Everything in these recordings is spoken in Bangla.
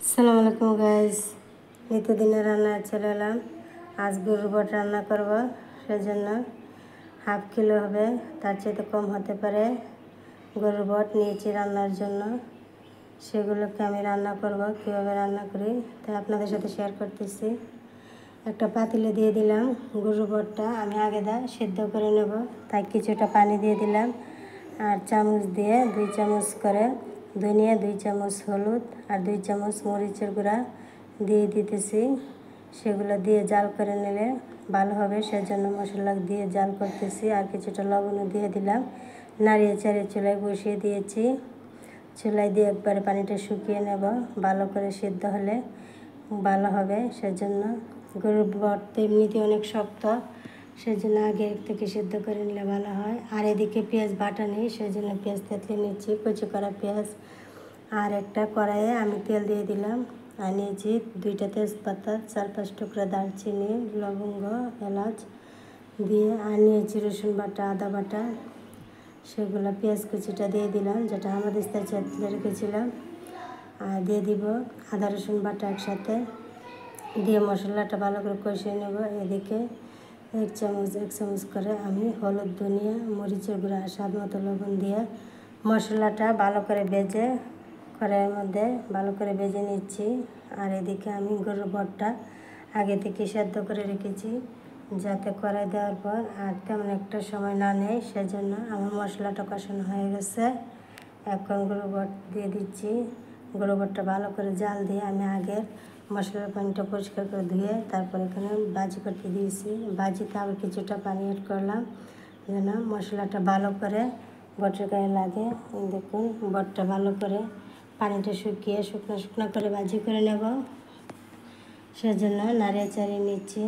আসসালামু আলাইকুম গাইস, নিত্যদিনের রান্না চলে এলাম। আজ গরুর বট রান্না করব, সেজন্য হাফ কিলো হবে, তার চাইতে কম হতে পারে গরুর বট নিয়েছি রান্নার জন্য। সেগুলোকে আমি রান্না করব, কীভাবে রান্না করি তাই আপনাদের সাথে শেয়ার করতেছি। একটা পাতিলে দিয়ে দিলাম গরুর বটটা, আমি আগে সেদ্ধ করে নেব, তাই কিছুটা পানি দিয়ে দিলাম। আর চামচ দিয়ে 2 চামচ করে ধনিয়া, 2 চামচ হলুদ আর 2 চামচ মরিচের গুঁড়া দিয়ে দিতেছি। সেগুলো দিয়ে জাল করে নিলে ভালো হবে, সেজন্য মশলা দিয়ে জাল করতেছি। আর কিছুটা লবণও দিয়ে দিলাম। নাড়িয়ে চাড়িয়ে চুলায় বসিয়ে দিয়েছি। চুলায় দিয়ে একবারে পানিটা শুকিয়ে নেব, ভালো করে সিদ্ধ হলে ভালো হবে। সেজন্য গরুর বট তো এমনিতে অনেক শক্ত, সেজন্য আগে থেকে সিদ্ধ করে নিলে ভালো হয়। আর এদিকে পেঁয়াজ বাটা নেই, সেজন্য পেঁয়াজ থেতলে নিচ্ছি, কুচি করা পেঁয়াজ। আর একটা কড়াইয়ে আমি তেল দিয়ে দিলাম, আর নিয়েছি 2টা তেজপাতা, 4-5 টুকরা দারচিনি, লবঙ্গ, এলাচ দিয়ে, আর নিয়েছি রসুন বাটা, আদা বাটা। সেগুলো পেঁয়াজ কুচিটা দিয়ে দিলাম, যেটা আমাদের চেতলে রেখেছিলাম। আর দিয়ে দিব আদা রসুন বাটা একসাথে দিয়ে মশলাটা ভালো করে কষিয়ে নেব। এদিকে 1 চামচ করে আমি হলুদ, ধনিয়া, মরিচের গুঁড়া, স্বাদ মতো লবণ দিয়ে মশলাটা ভালো করে ভেজে কড়াইয়ের মধ্যে ভালো করে ভেজে নিচ্ছি। আর এদিকে আমি গরুর বটটা আগে থেকে সেদ্ধ করে রেখেছি, যাতে কড়াই দেওয়ার পর আর তেমন একটা সময় না নেয়। সেজন্য আমার মশলাটা কষানো হয়ে গেছে। এখন গরুর বট দিয়ে দিচ্ছি। গরুর বটটা ভালো করে জাল দিয়ে আমি আগে মশলার পানিটা পরিষ্কার করে ধুয়ে তারপর এখানে ভাজি করতে দিয়েছি। ভাজিতে আবার কিছুটা পানি অ্যাড করলাম, যেন মশলাটা ভালো করে বটের গায়ে লাগে। দেখুন, বটটা ভালো করে পানিটা শুকিয়ে শুকনো করে ভাজি করে নেব। সেজন্য নাড়িয়ে চাড়িয়ে নিচ্ছি,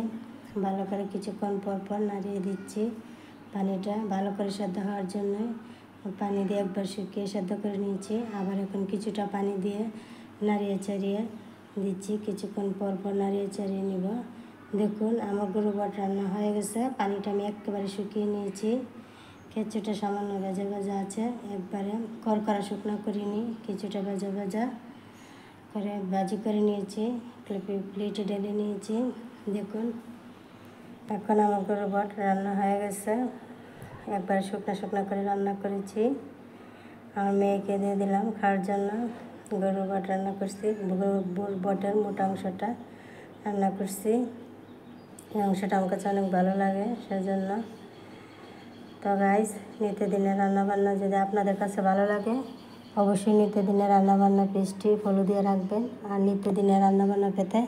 ভালো করে কিছুক্ষণ পর নাড়িয়ে দিচ্ছি। পানিটা ভালো করে সেদ্ধ হওয়ার জন্য পানি দিয়ে একবার শুকিয়ে সেদ্ধ করে নিয়েছি। আবার এখন কিছুটা পানি দিয়ে নাড়িয়ে চাড়িয়ে দিচ্ছি, কিছুক্ষণ পর নাড়িয়ে চাড়িয়ে নেব। দেখুন, আমার গরুর বট রান্না হয়ে গেছে। পানিটা আমি একেবারে শুকিয়ে নিয়েছি। কিছুটা সামান্য ভাজা ভাজা আছে, একবারে করকরা শুকনো করিনি, কিছুটা ভাজা ভাজা করে ভাজি করে নিয়েছি। প্লেটে ঢেলে নিয়েছি। দেখুন, এখন আমার গরুর বট রান্না হয়ে গেছে। একবার শুকনো করে রান্না করেছি। আমার মেয়েকে দিয়ে দিলাম খাওয়ার জন্য। গরুর বট রান্না করছি, গরুর বটের মোটা অংশটা রান্না করছি। এই অংশটা আমার কাছে অনেক ভালো লাগে, সেজন্য। তো গাইস, নিত্যদিনের রান্নাবান্না যদি আপনাদের কাছে ভালো লাগে, অবশ্যই নিত্যদিনের রান্নাবান্না পেজটি ফলো দিয়ে রাখবেন। আর নিত্যদিনের রান্নাবান্না পেতে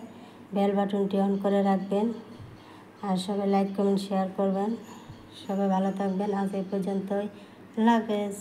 বেল বাটনটি অন করে রাখবেন। আর সবাই লাইক, কমেন্ট, শেয়ার করবেন। সবাই ভালো থাকবেন। আজ এই পর্যন্তই। আল্লাহ হাফেজ।